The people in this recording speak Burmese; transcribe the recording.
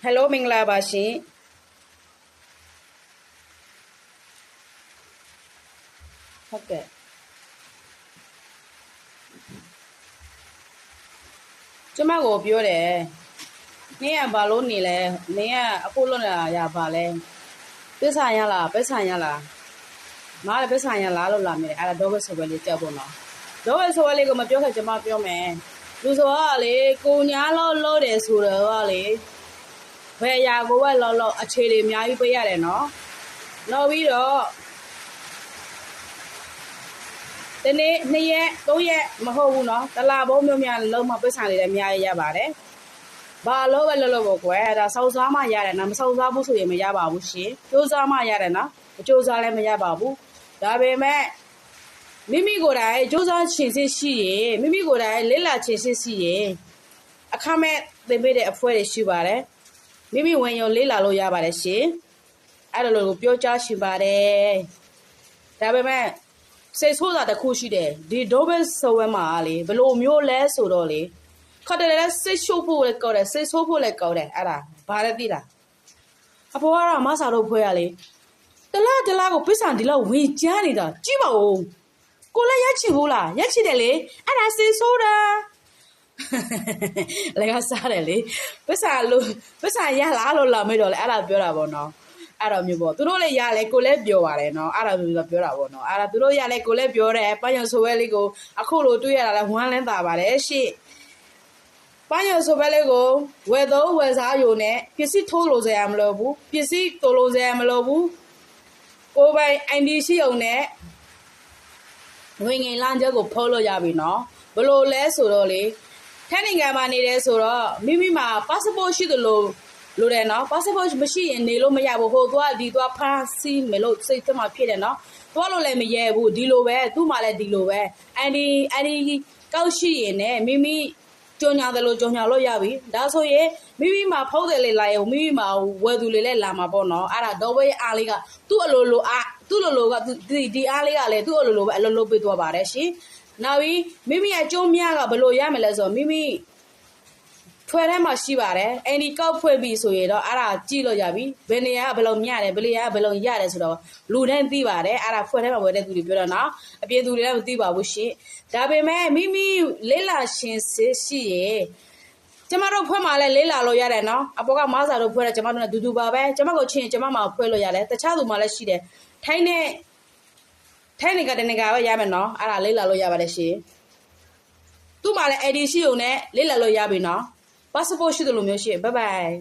Hello မင်္ဂလာပါရှင်ဟုတ်ကဲ့ကျမကိုပြောတယ်နင်ကဘာလို့နေလဲနင်ကအခုလွတ်နေတာရပါလဲပစ္စရလားပစ္စရလားမားလည်းပစ္စရလားလို့လာမိတယ်အဲ့ဒါတော့ဘယ်ဆိုပဲလေးကြောက်ဖို့နော်တော့ဘယ်ဆိုပဲလေးကိုမပြောခဲ့ကျမပြောမယ်လူဆိုကလေကိုညာလို့တယ်ဆိုတော့လေဘယ်ရာကိုပဲလောက်အခြေတွေအများကြီးပေးရတယ်နော်နောက်ပြီးတော့ဒီနေ့2ရက်3ရက်မဟုတ်ဘူးနော်တလားဘုံမျိုးများလုံးမပစ္စံလေးလည်းအများကြီးရပါတယ်ဘာလို့ပဲလို့ပေါ့ကွယ်ဒါစောက်စားမှရတယ်နော်မစောက်စားဘူးဆိုရင်မရပါဘူးရှင်စူးစမ်းမှရတယ်နော်မစူးစမ်းလည်းမရပါဘူးဒါပေမဲ့မိမိကိုယ်တိုင်စူးစမ်းခြင်းရှိရင်မိမိကိုယ်တိုင်လေ့လာခြင်းရှိရင်အခမဲ့သင်ပေးတဲ့အဖွဲတွေရှိပါတယ်မိမိဝင်ရုံလေ့လာလို့ရပါတယ်ရှင်အဲ့လိုလိုပြောကြားရှင်ပါတယ်ဒါပေမဲ့စိတ်ဆိုးတာတစ်ခုရှိတယ်ဒီဒိုဘယ်ဆိုဝဲမှာလေဘလို့မျိုးလဲဆိုတော့လေခတ်တယ်လဲစိတ်ရှိုးဖို့လည်းကောက်တယ်စိတ်ဆိုးဖို့လည်းကောက်တယ်အဲ့ဒါဘာလဲသိလားအဖေကတော့မဆာတော့ဖွဲရလေတလားကိုပစ္စံဒီလောက်ဝင်ကြမ်းနေတာကြည့်ပါဦးကိုလည်းရက်ချင်ဘူးလားရက်ချင်တယ်လေအဲ့ဒါစိတ်ဆိုးတာလည်းကစားတယ်လေပစ္စံရလားလို့လာမေးတော့လေအဲ့ဒါပြောတာပေါ့နော်အဲ့တော့မျိုးပေါ့သူတို့လည်းရလဲကိုလည်းပြောပါတယ်နော်အဲ့ဒါမျိုးပြောတာပေါ့နော်အဲ့ဒါသူတို့ရလဲကိုလည်းပြောတယ်ပန်းရဆိုပဲလေးကိုအခုလိုတွေ့ရတာလဲဝမ်းလန်းတာပါတယ်ရှင့်ပန်းရဆိုပဲလေးကိုဝယ်တော့ဝယ်စားယူနဲ့ပစ္စည်းထိုးလို့စရာမလိုဘူးပစ္စည်းတိုးလို့စရာမလိုဘူးကိုပိုင် ID ရှိအောင်နဲ့ငွေငင်လမ်းချက်ကိုဖော်လို့ရပြီနော်ဘလို့လဲဆိုတော့လေထိုင်းနိုင်ငံမှာနေတယ်ဆိုတော့မိမိမှာ passport ရှိတယ်လို့တယ်နော် passport မရှိရင်နေလို့မရဘူးဟိုသွားဒီသွားဖမ်းဆီးမလို့စိတ်ထဲမှာဖြစ်တယ်နော်သွားလို့လည်းမရဲဘူးဒီလိုပဲသူ့မှာလည်းဒီလိုပဲအန်ဒီကောက်ရှိရင်ねမိမိကြုံညာတယ်လို့ကြုံညာလို့ရပြီဒါဆိုရင်မိမိမှာဖောက်တယ်လေလာရင်မိမိမှာဝယ်သူလေးလည်းလာမှာပေါ့နော်အဲ့ဒါတော့ပဲအားလေးကသူ့အလိုလိုသူ့လိုလိုကဒီအားလေးကလည်းသူ့အလိုလိုပဲအလိုလိုပေးသွားပါတယ်ရှင်နောက်ပြီးမိမိအကျုံးများကဘယ်လိုရမလဲဆိုတော့မိမိထွဲထဲမှာရှိပါတယ်အန်ဒီကောက်ဖွဲ့ပြီးဆိုရင်တော့အဲ့ဒါကြည့်လို့ရပြီဘယ်နေရာကဘယ်လိုမြရတယ်ဘယ်နေရာကဘယ်လိုရတယ်ဆိုတော့လူတိုင်းသိပါတယ်အဲ့ဒါဖွဲ့ထဲမှာဝယ်တဲ့သူတွေပြောတော့နော်အပြင်သူတွေလည်းမသိပါဘူးရှင်ဒါပေမဲ့မိမိလေးလာရှင်ရှိရင်ကျမတို့ဖွဲ့မှာလည်းလေးလာလို့ရတယ်နော်အပေါ်ကမားစာတို့ဖွဲ့တယ်ကျမတို့နဲ့ဒူဒူပါပဲကျမကိုချင်းကျမမှာဖွဲ့လို့ရတယ်တခြားသူမှလည်းရှိတယ်ထိုင်းနေကတနေကပဲရမယ်နော်အဲ့ဒါလေးလာလို့ရပါတယ်ရှင်သူ့မှာလည်း AD ရှိုံနဲ့လေးလာလို့ရပြီနော်passport ရှိတယ်လို့မျိုးရှိရင် bye bye